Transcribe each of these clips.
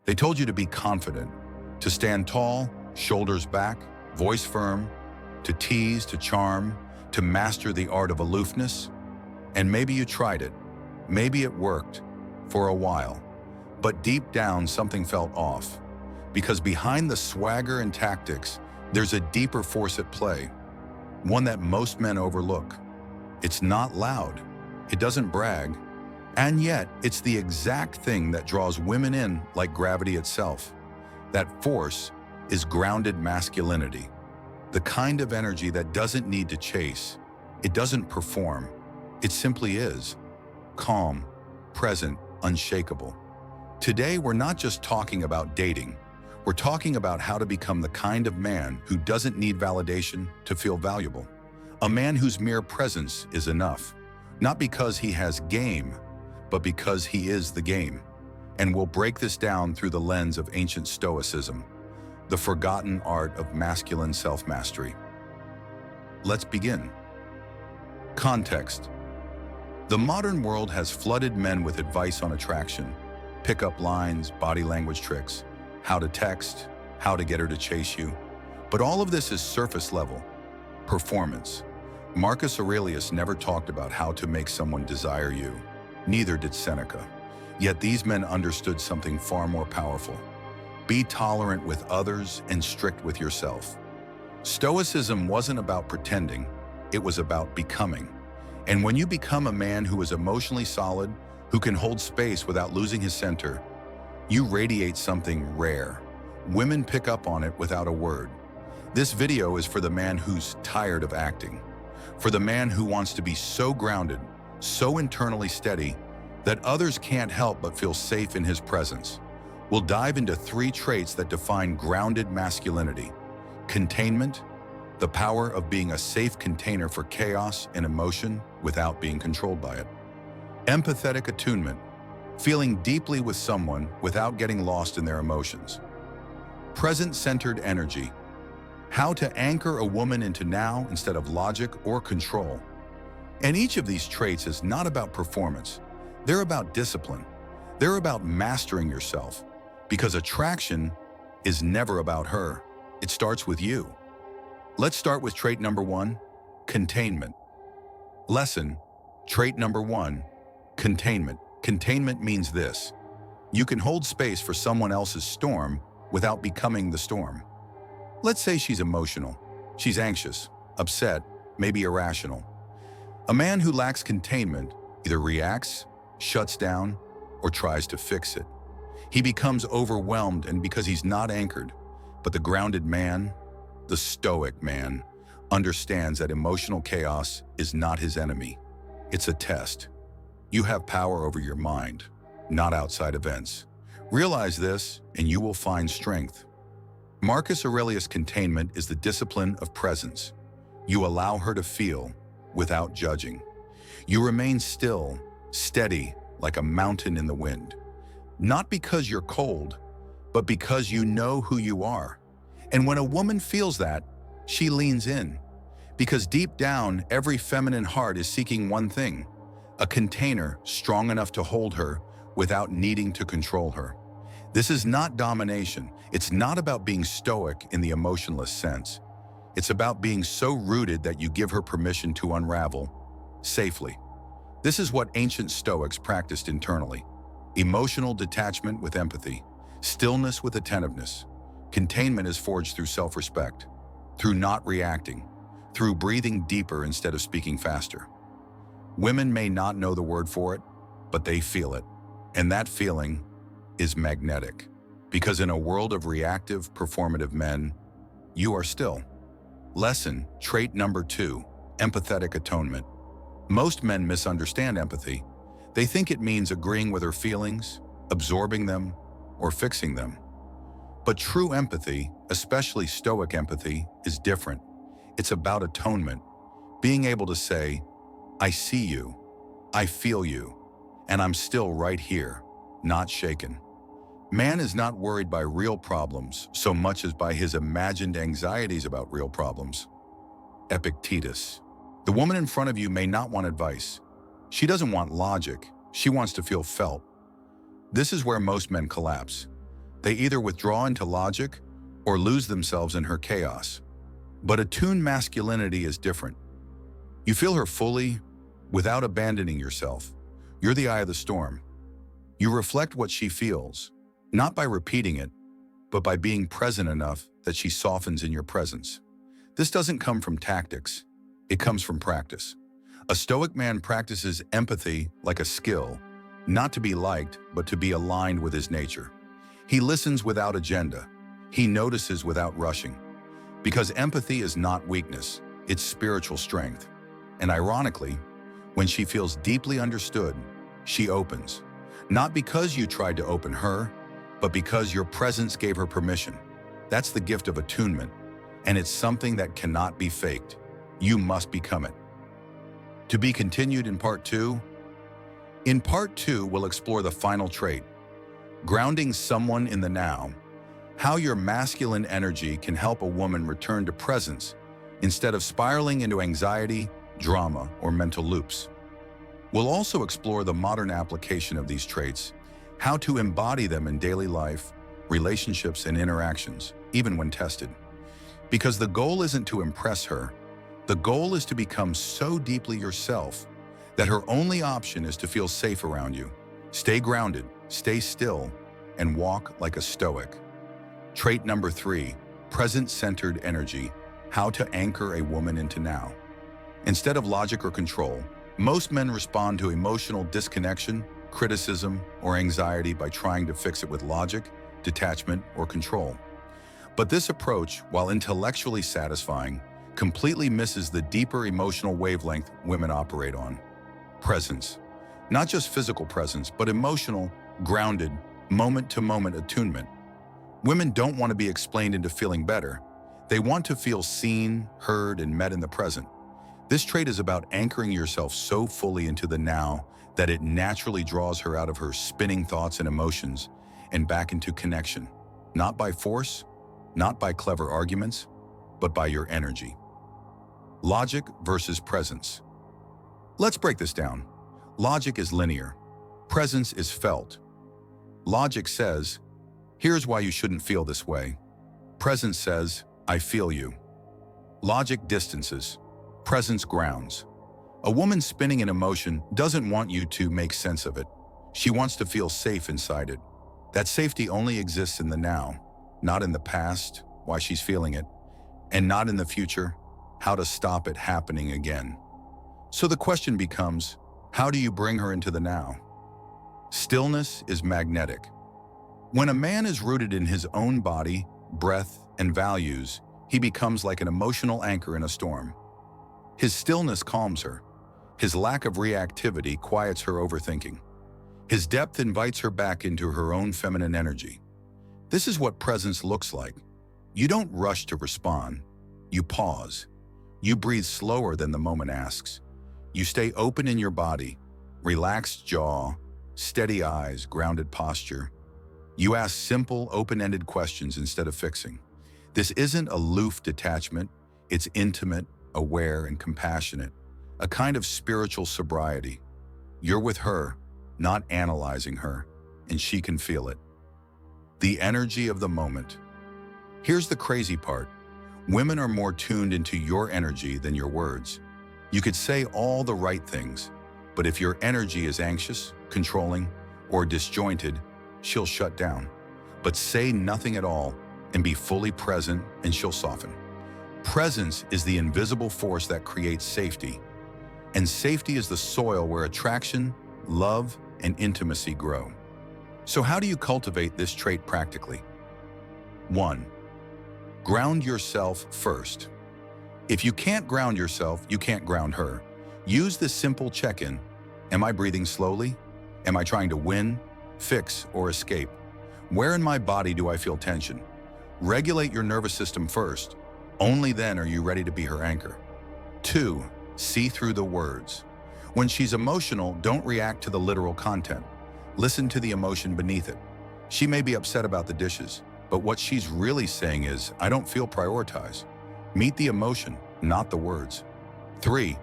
They told you to be confident, to stand tall, shoulders back, voice firm, to tease, to charm, to master the art of aloofness. And maybe you tried it. Maybe it worked for a while. But deep down, something felt off. Because behind the swagger and tactics, there's a deeper force at play, one that most men overlook. It's not loud, it doesn't brag, and yet it's the exact thing that draws women in like gravity itself. That force is grounded masculinity, the kind of energy that doesn't need to chase, it doesn't perform, it simply is, calm, present, unshakable. Today, we're not just talking about dating. We're talking about how to become the kind of man who doesn't need validation to feel valuable. A man whose mere presence is enough, not because he has game, but because he is the game. And we'll break this down through the lens of ancient Stoicism, the forgotten art of masculine self-mastery. Let's begin. Context. The modern world has flooded men with advice on attraction, pickup lines, body language tricks, how to text, how to get her to chase you. But all of this is surface level, performance. Marcus Aurelius never talked about how to make someone desire you. Neither did Seneca. Yet these men understood something far more powerful. Be tolerant with others and strict with yourself. Stoicism wasn't about pretending, it was about becoming. And when you become a man who is emotionally solid, who can hold space without losing his center, you radiate something rare. Women pick up on it without a word. This video is for the man who's tired of acting, for the man who wants to be so grounded, so internally steady, that others can't help but feel safe in his presence. We'll dive into 3 traits that define grounded masculinity. Containment, the power of being a safe container for chaos and emotion without being controlled by it. Empathetic attunement, feeling deeply with someone without getting lost in their emotions. Present-centered energy, how to anchor a woman into now instead of logic or control. And each of these traits is not about performance. They're about discipline. They're about mastering yourself. Because attraction is never about her. It starts with you. Let's start with trait number 1, containment. Lesson, trait number 1, containment. Containment means this: you can hold space for someone else's storm without becoming the storm. Let's say she's emotional. She's anxious, upset, maybe irrational. A man who lacks containment either reacts, shuts down, or tries to fix it. He becomes overwhelmed, and because he's not anchored. But the grounded man, the stoic man, understands that emotional chaos is not his enemy. It's a test. You have power over your mind, not outside events. Realize this, and you will find strength. Marcus Aurelius' containment is the discipline of presence. You allow her to feel without judging. You remain still, steady, like a mountain in the wind. Not because you're cold, but because you know who you are. And when a woman feels that, she leans in. Because deep down, every feminine heart is seeking one thing: a container strong enough to hold her without needing to control her. This is not domination. It's not about being stoic in the emotionless sense. It's about being so rooted that you give her permission to unravel safely. This is what ancient Stoics practiced internally: emotional detachment with empathy, stillness with attentiveness. Containment is forged through self-respect, through not reacting, through breathing deeper instead of speaking faster. Women may not know the word for it, but they feel it. And that feeling is magnetic. Because in a world of reactive, performative men, you are still. Lesson, trait number 2, empathetic attunement. Most men misunderstand empathy. They think it means agreeing with her feelings, absorbing them, or fixing them. But true empathy, especially stoic empathy, is different. It's about atonement, being able to say, I see you, I feel you, and I'm still right here, not shaken. Man is not worried by real problems so much as by his imagined anxieties about real problems. Epictetus. The woman in front of you may not want advice. She doesn't want logic. She wants to feel felt. This is where most men collapse. They either withdraw into logic or lose themselves in her chaos. But attuned masculinity is different. You feel her fully, without abandoning yourself. You're the eye of the storm. You reflect what she feels, not by repeating it, but by being present enough that she softens in your presence. This doesn't come from tactics. It comes from practice. A Stoic man practices empathy like a skill, not to be liked, but to be aligned with his nature. He listens without agenda. He notices without rushing. Because empathy is not weakness, it's spiritual strength. And ironically, when she feels deeply understood, she opens. Not because you tried to open her, but because your presence gave her permission. That's the gift of attunement, and it's something that cannot be faked. You must become it. To be continued in Part 2. In Part 2, we'll explore the final trait, grounding someone in the now, how your masculine energy can help a woman return to presence instead of spiraling into anxiety, drama, or mental loops. We'll also explore the modern application of these traits, how to embody them in daily life, relationships, and interactions, even when tested. Because the goal isn't to impress her, the goal is to become so deeply yourself that her only option is to feel safe around you. Stay grounded, stay still, and walk like a Stoic. Trait number 3, present-centered energy, how to anchor a woman into now. Instead of logic or control, most men respond to emotional disconnection, criticism, or anxiety by trying to fix it with logic, detachment, or control. But this approach, while intellectually satisfying, completely misses the deeper emotional wavelength women operate on. Presence. Not just physical presence, but emotional, grounded, moment-to-moment attunement. Women don't want to be explained into feeling better. They want to feel seen, heard, and met in the present. This trait is about anchoring yourself so fully into the now that it naturally draws her out of her spinning thoughts and emotions and back into connection. Not by force, not by clever arguments, but by your energy. Logic versus presence. Let's break this down. Logic is linear. Presence is felt. Logic says, here's why you shouldn't feel this way. Presence says, I feel you. Logic distances. Presence grounds. A woman spinning in emotion doesn't want you to make sense of it. She wants to feel safe inside it. That safety only exists in the now, not in the past, why she's feeling it, and not in the future, how to stop it happening again. So the question becomes, how do you bring her into the now? Stillness is magnetic. When a man is rooted in his own body, breath, and values, he becomes like an emotional anchor in a storm. His stillness calms her. His lack of reactivity quiets her overthinking. His depth invites her back into her own feminine energy. This is what presence looks like. You don't rush to respond. You pause. You breathe slower than the moment asks. You stay open in your body, relaxed jaw, steady eyes, grounded posture. You ask simple, open-ended questions instead of fixing. This isn't aloof detachment. It's intimate, aware, and compassionate, a kind of spiritual sobriety. You're with her, not analyzing her, and she can feel it. The energy of the moment. Here's the crazy part. Women are more tuned into your energy than your words. You could say all the right things, but if your energy is anxious, controlling, or disjointed, she'll shut down. But say nothing at all and be fully present, and she'll soften. Presence is the invisible force that creates safety, and safety is the soil where attraction, love, and intimacy grow. So how do you cultivate this trait practically? 1. Ground yourself first. If you can't ground yourself, you can't ground her. Use this simple check-in. Am I breathing slowly? Am I trying to win, fix, or escape? Where in my body do I feel tension? Regulate your nervous system first. Only then are you ready to be her anchor. 2. See through the words. When she's emotional, don't react to the literal content. Listen to the emotion beneath it. She may be upset about the dishes, but what she's really saying is, I don't feel prioritized. Meet the emotion, not the words. 3.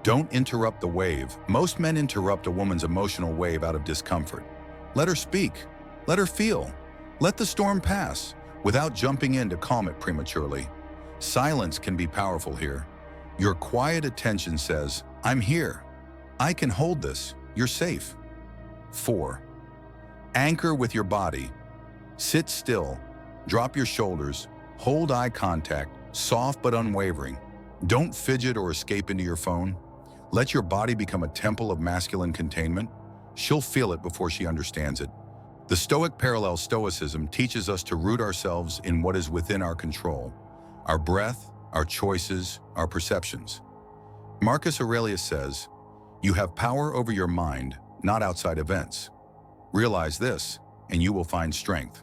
Don't interrupt the wave. Most men interrupt a woman's emotional wave out of discomfort. Let her speak. Let her feel. Let the storm pass without jumping in to calm it prematurely. Silence can be powerful here. Your quiet attention says, "I'm here. I can hold this. You're safe." 4. Anchor with your body. Sit still. Drop your shoulders. Hold eye contact, soft but unwavering. Don't fidget or escape into your phone. Let your body become a temple of masculine containment. She'll feel it before she understands it. The Stoic parallel Stoicism teaches us to root ourselves in what is within our control: our breath, our choices, our perceptions. Marcus Aurelius says, "You have power over your mind, not outside events. Realize this, and you will find strength."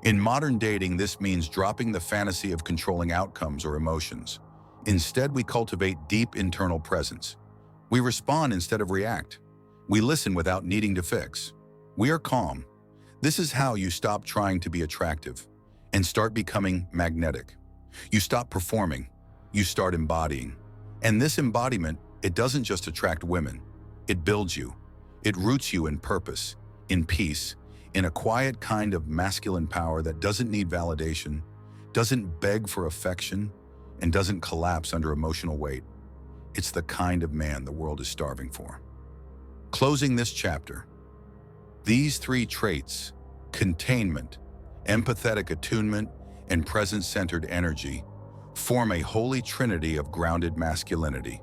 In modern dating, this means dropping the fantasy of controlling outcomes or emotions. Instead, we cultivate deep internal presence. We respond instead of react. We listen without needing to fix. We are calm. This is how you stop trying to be attractive and start becoming magnetic. You stop performing. You start embodying. And this embodiment, it doesn't just attract women. It builds you. It roots you in purpose, in peace, in a quiet kind of masculine power that doesn't need validation, doesn't beg for affection, and doesn't collapse under emotional weight. It's the kind of man the world is starving for. Closing this chapter, these 3 traits, containment, empathetic attunement, and presence-centered energy, form a holy trinity of grounded masculinity.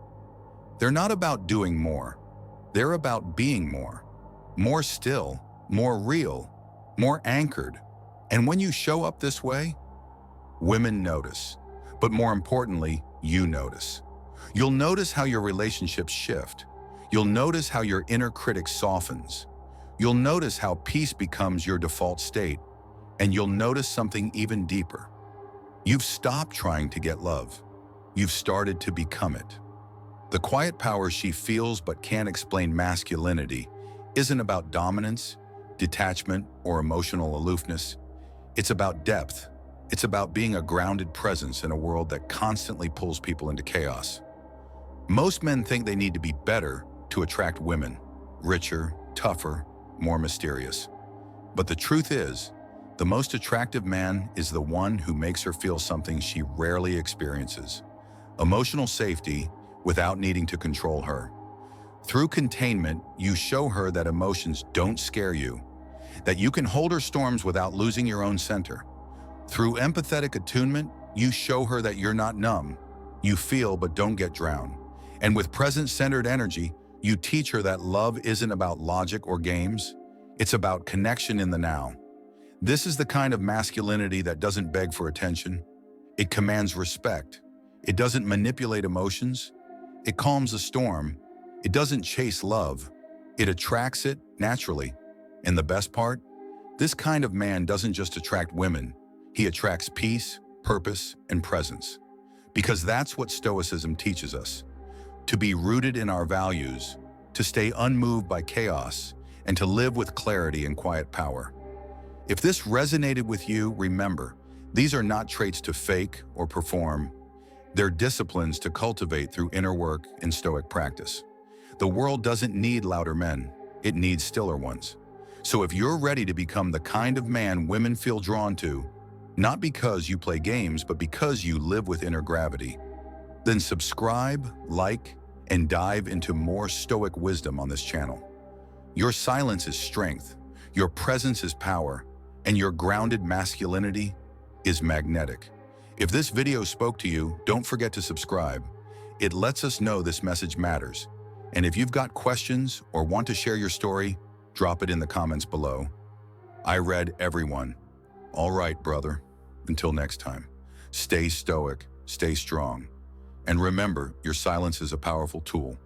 They're not about doing more. They're about being more. More still, more real, more anchored. And when you show up this way, women notice. But more importantly, you notice. You'll notice how your relationships shift. You'll notice how your inner critic softens. You'll notice how peace becomes your default state. And you'll notice something even deeper. You've stopped trying to get love. You've started to become it. The quiet power she feels but can't explain masculinity isn't about dominance, detachment, or emotional aloofness. It's about depth. It's about being a grounded presence in a world that constantly pulls people into chaos. Most men think they need to be better to attract women, richer, tougher, more mysterious. But the truth is, the most attractive man is the one who makes her feel something she rarely experiences: emotional safety without needing to control her. Through containment, you show her that emotions don't scare you, that you can hold her storms without losing your own center. Through empathetic attunement, you show her that you're not numb. You feel but don't get drowned. And with presence-centered energy, you teach her that love isn't about logic or games. It's about connection in the now. This is the kind of masculinity that doesn't beg for attention. It commands respect. It doesn't manipulate emotions. It calms a storm. It doesn't chase love. It attracts it naturally. And the best part? This kind of man doesn't just attract women. He attracts peace, purpose, and presence. Because that's what Stoicism teaches us: to be rooted in our values, to stay unmoved by chaos, and to live with clarity and quiet power. If this resonated with you, remember, these are not traits to fake or perform. They're disciplines to cultivate through inner work and Stoic practice. The world doesn't need louder men. It needs stiller ones. So if you're ready to become the kind of man women feel drawn to, not because you play games, but because you live with inner gravity, then subscribe, like, and dive into more Stoic wisdom on this channel. Your silence is strength, your presence is power, and your grounded masculinity is magnetic. If this video spoke to you, don't forget to subscribe. It lets us know this message matters. And if you've got questions or want to share your story, drop it in the comments below. I read everyone. All right, brother. Until next time, stay stoic, stay strong. And remember, your silence is a powerful tool.